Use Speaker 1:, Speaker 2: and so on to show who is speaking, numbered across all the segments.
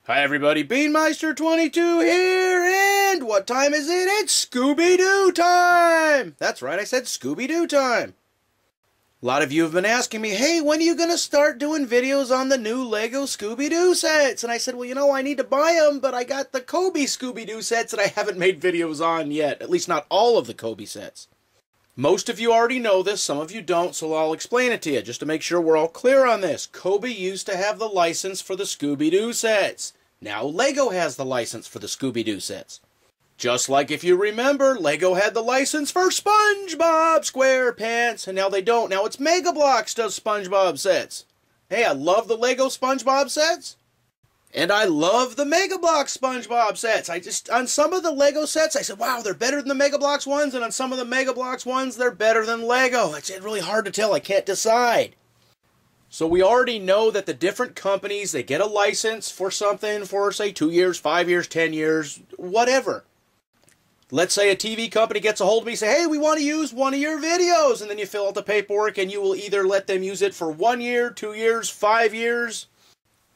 Speaker 1: Hi everybody, Beanmeister22 here, and what time is it? It's Scooby-Doo time! That's right, I said Scooby-Doo time. A lot of you have been asking me, hey, when are you going to start doing videos on the new Lego Scooby-Doo sets? And I said, well, you know, I need to buy them, but I got the Cobi Scooby-Doo sets that I haven't made videos on yet. At least not all of the Cobi sets. Most of you already know this, some of you don't, so I'll explain it to you, just to make sure we're all clear on this. Cobi used to have the license for the Scooby-Doo sets. Now Lego has the license for the Scooby-Doo sets. Just like if you remember, Lego had the license for SpongeBob SquarePants, and now they don't. Now it's Mega Bloks does SpongeBob sets. Hey, I love the Lego SpongeBob sets, and I love the Mega Bloks SpongeBob sets. On some of the Lego sets, I said, wow, they're better than the Mega Bloks ones, and on some of the Mega Bloks ones, they're better than Lego. It's really hard to tell. I can't decide. So we already know that the different companies, they get a license for something for, say, 2 years, 5 years, 10 years, whatever. Let's say a TV company gets a hold of me and say, hey, we want to use one of your videos. And then you fill out the paperwork and you will either let them use it for 1 year, 2 years, 5 years.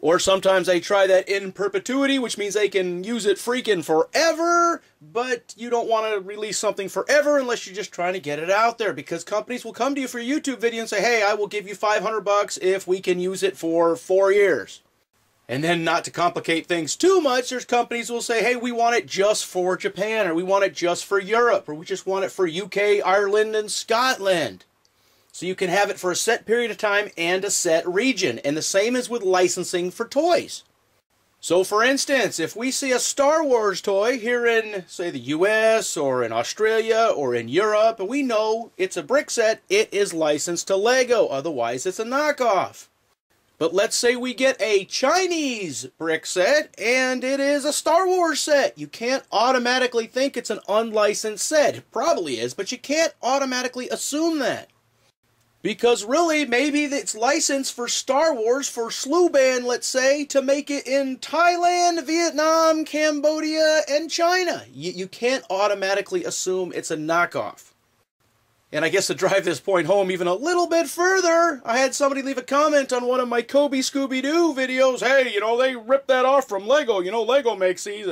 Speaker 1: Or sometimes they try that in perpetuity, which means they can use it freaking forever. But you don't want to release something forever unless you're just trying to get it out there. Because companies will come to you for a YouTube video and say, hey, I will give you $500 if we can use it for 4 years. And then, not to complicate things too much, there's companies who will say, hey, we want it just for Japan, or we want it just for Europe, or we just want it for UK, Ireland, and Scotland. So you can have it for a set period of time and a set region. And the same is with licensing for toys. So for instance, if we see a Star Wars toy here in, say, the US, or in Australia, or in Europe, and we know it's a brick set, it is licensed to Lego, otherwise it's a knockoff. But let's say we get a Chinese brick set, and it is a Star Wars set. You can't automatically think it's an unlicensed set. It probably is, but you can't automatically assume that. Because really, maybe it's licensed for Star Wars for Sluban, let's say, to make it in Thailand, Vietnam, Cambodia, and China. You can't automatically assume it's a knockoff. And I guess to drive this point home even a little bit further, I had somebody leave a comment on one of my Cobi Scooby-Doo videos. Hey, you know, they ripped that off from Lego. You know, Lego makes these.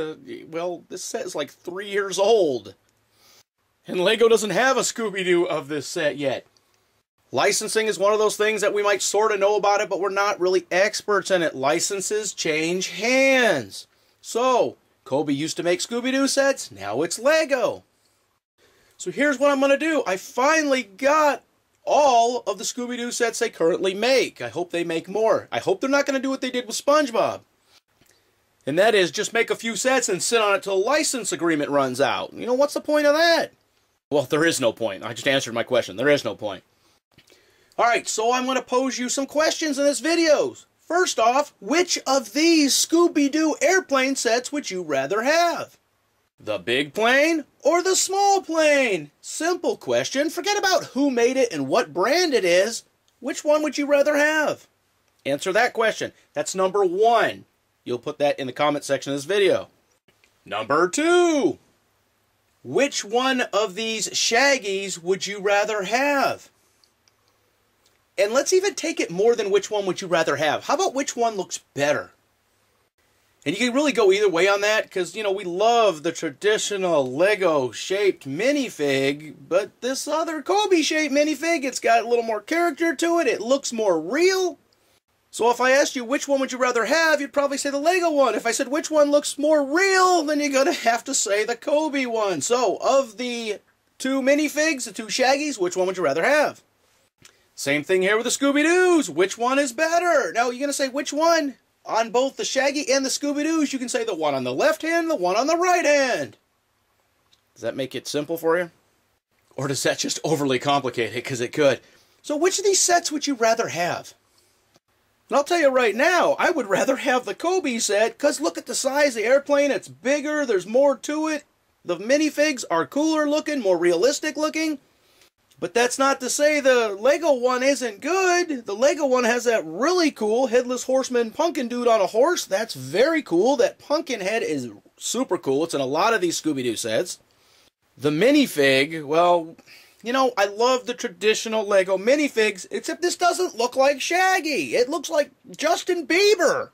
Speaker 1: Well, this set is like 3 years old. And Lego doesn't have a Scooby-Doo of this set yet. Licensing is one of those things that we might sort of know about it, but we're not really experts in it. Licenses change hands. So, Cobi used to make Scooby-Doo sets. Now it's Lego. So here's what I'm going to do. I finally got all of the Scooby-Doo sets they currently make. I hope they make more. I hope they're not going to do what they did with SpongeBob. And that is just make a few sets and sit on it till a license agreement runs out. You know, what's the point of that? Well, there is no point. I just answered my question. There is no point. Alright, so I'm going to pose you some questions in this video. First off, which of these Scooby-Doo airplane sets would you rather have? The big plane or the small plane? Simple question. Forget about who made it and what brand it is. Which one would you rather have? Answer that question. That's number 1. You'll put that in the comment section of this video. Number 2. Which one of these Shaggies would you rather have? And let's even take it more than which one would you rather have. How about which one looks better? And you can really go either way on that, because, you know, we love the traditional Lego-shaped minifig, but this other Cobi-shaped minifig, it's got a little more character to it, it looks more real. So if I asked you which one would you rather have, you'd probably say the Lego one. If I said which one looks more real, then you're going to have to say the Cobi one. So, of the 2 minifigs, the 2 Shaggies, which one would you rather have? Same thing here with the Scooby-Doos. Which one is better? Now, you're going to say which one? On both the Shaggy and the Scooby-Doos, you can say the one on the left hand, the one on the right hand. Does that make it simple for you? Or does that just overly complicate it? Because it could. So which of these sets would you rather have? And I'll tell you right now, I would rather have the Cobi set, because look at the size of the airplane. It's bigger, there's more to it. The minifigs are cooler looking, more realistic looking. But that's not to say the Lego one isn't good. The Lego one has that really cool Headless Horseman pumpkin dude on a horse. That's very cool. That pumpkin head is super cool. It's in a lot of these Scooby-Doo sets. The minifig, well, you know, I love the traditional Lego minifigs, except this doesn't look like Shaggy. It looks like Justin Bieber.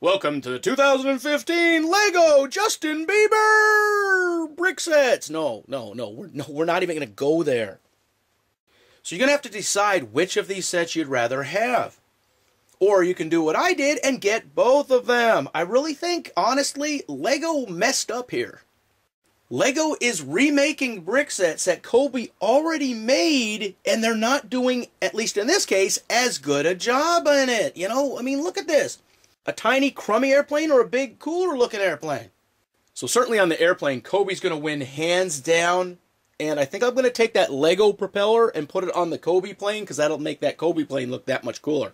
Speaker 1: Welcome to the 2015 Lego Justin Bieber brick sets. No, we're not even going to go there. So you're going to have to decide which of these sets you'd rather have. Or you can do what I did and get both of them. I really think, honestly, Lego messed up here. Lego is remaking brick sets that Cobi already made, and they're not doing, at least in this case, as good a job in it. You know, I mean, look at this. A tiny crummy airplane or a big cooler looking airplane? So certainly on the airplane, Cobi's going to win hands down. And I think I'm going to take that Lego propeller and put it on the Cobi plane, because that'll make that Cobi plane look that much cooler.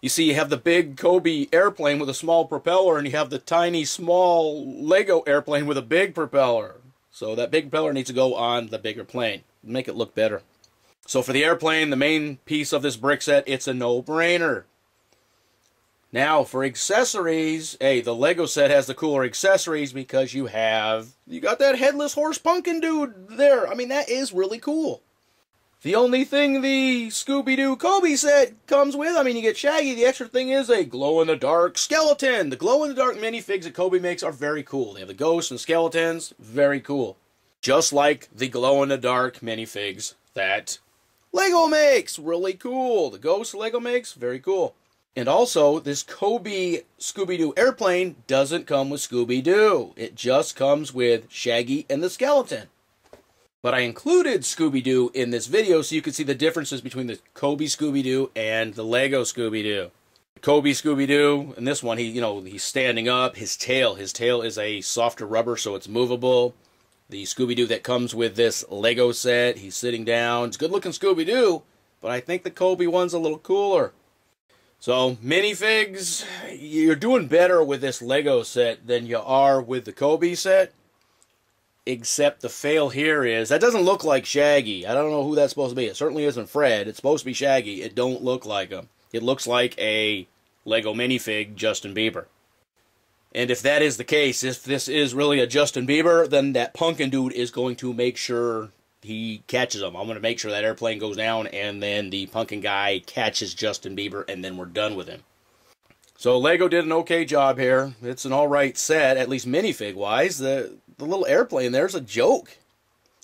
Speaker 1: You see, you have the big Cobi airplane with a small propeller, and you have the tiny, small Lego airplane with a big propeller. So that big propeller needs to go on the bigger plane. Make it look better. So for the airplane, the main piece of this brick set, it's a no-brainer. Now, for accessories, hey, the Lego set has the cooler accessories because you got that headless horse pumpkin dude there. I mean, that is really cool. The only thing the Scooby-Doo Cobi set comes with, I mean, you get Shaggy. The extra thing is a glow-in-the-dark skeleton. The glow-in-the-dark minifigs that Cobi makes are very cool. They have the ghosts and skeletons. Very cool. Just like the glow-in-the-dark minifigs that Lego makes. Really cool. The ghosts Lego makes, very cool. And also, this Cobi Scooby-Doo airplane doesn't come with Scooby-Doo. It just comes with Shaggy and the skeleton. But I included Scooby-Doo in this video so you can see the differences between the Cobi Scooby-Doo and the Lego Scooby-Doo. Cobi Scooby-Doo, and this one, he's standing up. His tail is a softer rubber, so it's movable. The Scooby-Doo that comes with this Lego set, he's sitting down. It's good-looking Scooby-Doo, but I think the Cobi one's a little cooler. So, minifigs, you're doing better with this Lego set than you are with the Cobi set. Except the fail here is, that doesn't look like Shaggy. I don't know who that's supposed to be. It certainly isn't Fred. It's supposed to be Shaggy. It don't look like him. It looks like a Lego minifig Justin Bieber. And if that is the case, if this is really a Justin Bieber, then that pumpkin dude is going to make sure he catches him. I'm going to make sure that airplane goes down, and then the pumpkin guy catches Justin Bieber, and then we're done with him. So Lego did an okay job here. It's an alright set, at least minifig-wise. The little airplane there's a joke.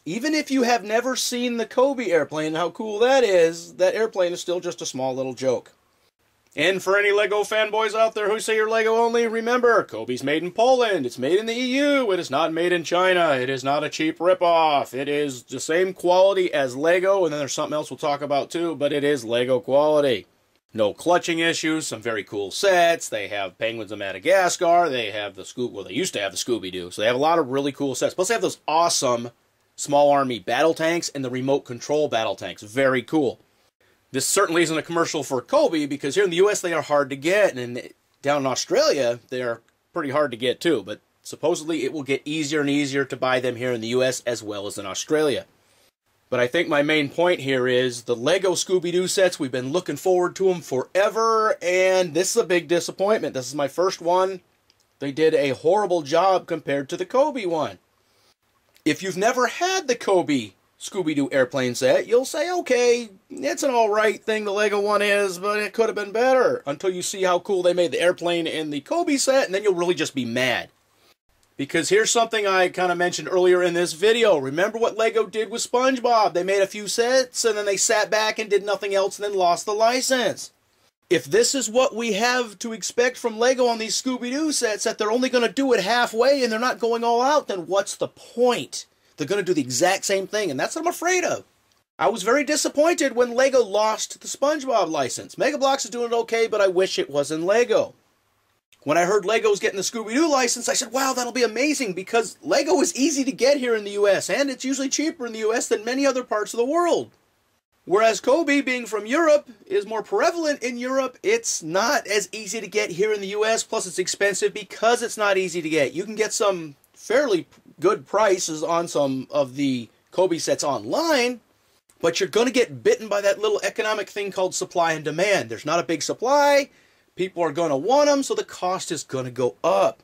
Speaker 1: Even if you have never seen the Cobi airplane, how cool that is, that airplane is still just a small little joke. And for any Lego fanboys out there who say you're Lego only, remember, Cobi's made in Poland. It's made in the EU. It is not made in China. It is not a cheap ripoff. It is the same quality as Lego, and then there's something else we'll talk about too, but it is Lego quality. No clutching issues, some very cool sets. They have Penguins of Madagascar. They have the they used to have the Scooby-Doo. So they have a lot of really cool sets. Plus they have those awesome small army battle tanks and the remote control battle tanks. Very cool. This certainly isn't a commercial for Cobi, because here in the U.S. they are hard to get, and down in Australia they are pretty hard to get too. But supposedly it will get easier and easier to buy them here in the U.S. as well as in Australia. But I think my main point here is the Lego Scooby-Doo sets, we've been looking forward to them forever, and this is a big disappointment. This is my first one. They did a horrible job compared to the Cobi one. If you've never had the Cobi Scooby-Doo airplane set, you'll say, okay, it's an alright thing, the Lego one is, but it could have been better. Until you see how cool they made the airplane in the Cobi set, and then you'll really just be mad. Because here's something I kind of mentioned earlier in this video. Remember what Lego did with SpongeBob? They made a few sets, and then they sat back and did nothing else, and then lost the license. If this is what we have to expect from Lego on these Scooby-Doo sets, that they're only going to do it halfway and they're not going all out, then what's the point? They're going to do the exact same thing, and that's what I'm afraid of. I was very disappointed when Lego lost the SpongeBob license. Mega Bloks is doing it okay, but I wish it was in Lego. When I heard Lego was getting the Scooby-Doo license, I said, wow, that'll be amazing, because Lego is easy to get here in the U.S., and it's usually cheaper in the U.S. than many other parts of the world. Whereas Cobi, being from Europe, is more prevalent in Europe. It's not as easy to get here in the U.S., plus it's expensive because it's not easy to get. You can get some fairly good prices on some of the Cobi sets online, but you're going to get bitten by that little economic thing called supply and demand. There's not a big supply. People are going to want them, so the cost is going to go up.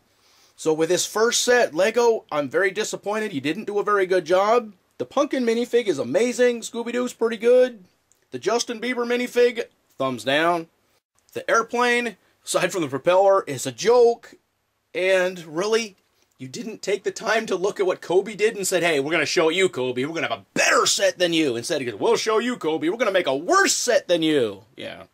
Speaker 1: So with this first set, Lego, I'm very disappointed. You didn't do a very good job. The Pumpkin minifig is amazing. Scooby-Doo's pretty good. The Justin Bieber minifig, thumbs down. The airplane, aside from the propeller, is a joke. And really, you didn't take the time to look at what Cobi did and said, hey, we're going to show you, Cobi. We're going to have a better set than you. Instead, he goes, we'll show you, Cobi. We're going to make a worse set than you. Yeah.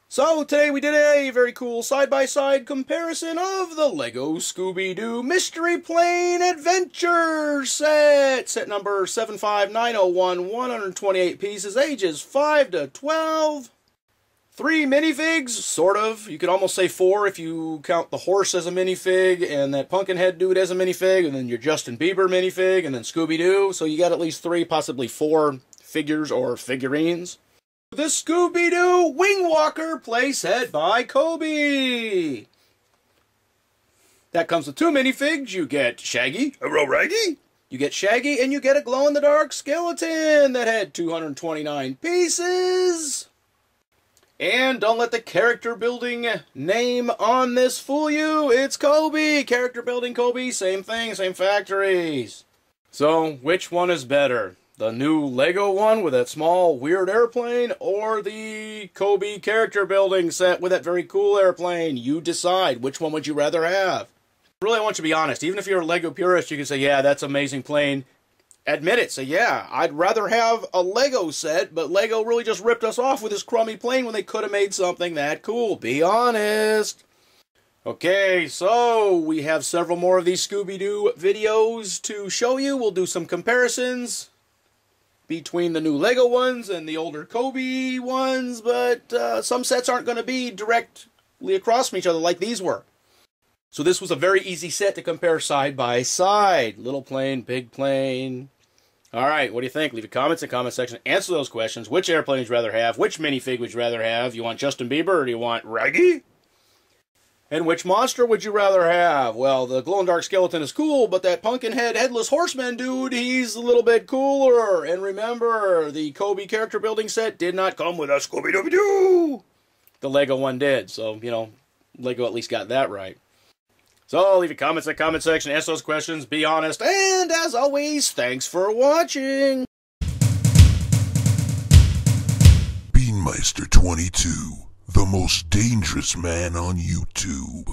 Speaker 1: So today we did a very cool side-by-side comparison of the Lego Scooby-Doo Mystery Plane Adventure set. Set number 75901, 128 pieces, ages 5 to 12. 3 minifigs, sort of. You could almost say 4 if you count the horse as a minifig, and that Pumpkinhead dude as a minifig, and then your Justin Bieber minifig, and then Scooby-Doo. So you got at least 3, possibly 4 figures or figurines. The Scooby-Doo Wing Walker playset by Cobi. That comes with 2 minifigs. You get Shaggy. Hello, Raggy. You get Shaggy, and you get a glow-in-the-dark skeleton that had 229 pieces. And don't let the character building name on this fool you. It's Cobi. Character building Cobi. Same thing, same factories. So, which one is better? The new Lego one with that small weird airplane, or the Cobi character building set with that very cool airplane? You decide. Which one would you rather have? Really, I want you to be honest. Even if you're a Lego purist, you can say, yeah, that's an amazing plane. Admit it. Say, yeah, I'd rather have a Lego set, but Lego really just ripped us off with this crummy plane when they could have made something that cool. Be honest. Okay, so we have several more of these Scooby-Doo videos to show you. We'll do some comparisons between the new Lego ones and the older Cobi ones, but some sets aren't going to be directly across from each other like these were. So this was a very easy set to compare side by side. Little plane, big plane. All right, what do you think? Leave your comments in the comment section. Answer those questions. Which airplane would you rather have? Which minifig would you rather have? You want Justin Bieber or do you want Raggy? And which monster would you rather have? Well, the glow-in-the-dark skeleton is cool, but that Pumpkinhead Headless Horseman dude, he's a little bit cooler. And remember, the Cobi character building set did not come with a Scooby-Doo. The Lego one did, so, you know, Lego at least got that right. So, leave your comments in the comment section, answer those questions, be honest, and as always, thanks for watching.
Speaker 2: Beanmeister 22, the most dangerous man on YouTube.